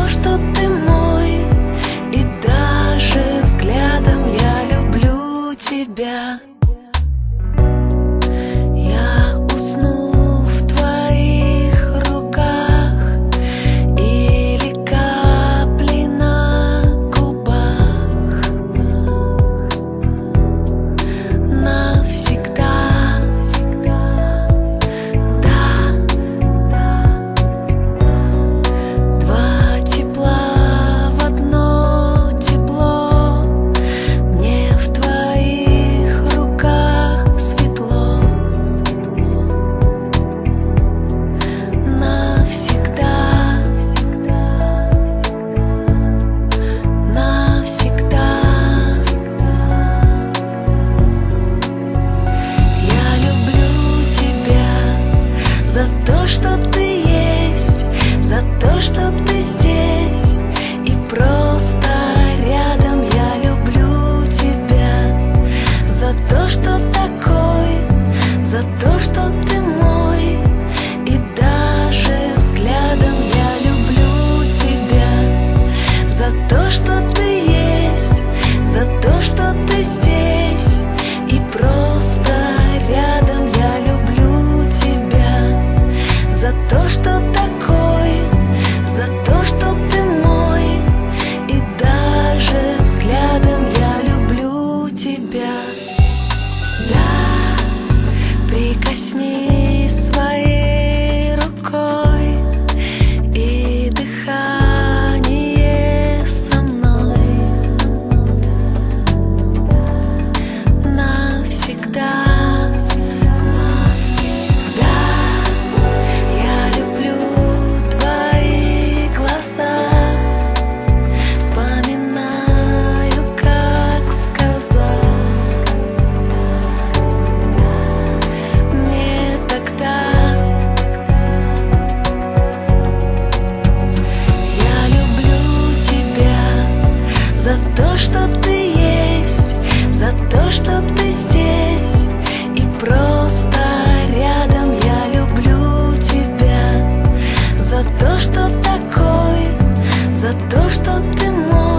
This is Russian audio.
что ты мой, и даже взглядом я люблю тебя. Я усну в твоих руках или капли на губах навсегда. Да, два тепла в одно тепло, мне в твоих руках светло навсегда, навсегда. Я люблю тебя за то, что ты есть, за то, что ты здесь и просто рядом. Я люблю тебя за то, что такой, за то, что ты мой, и даже взглядом. Я люблю тебя за то, что ты есть, за то, что ты здесь и просто рядом. Я люблю тебя за то, что такой, за то, что ты мой, и даже взглядом. Я люблю тебя. Да, прикоснись своей рукой, и дыхание со мной навсегда, навсегда. Я люблю твои глаза, вспоминаю, как сказать мне тогда. Я люблю тебя за то, что ты есть, за то, что ты здесь и просто рядом. Я люблю тебя за то, что такой, за то, что ты мой,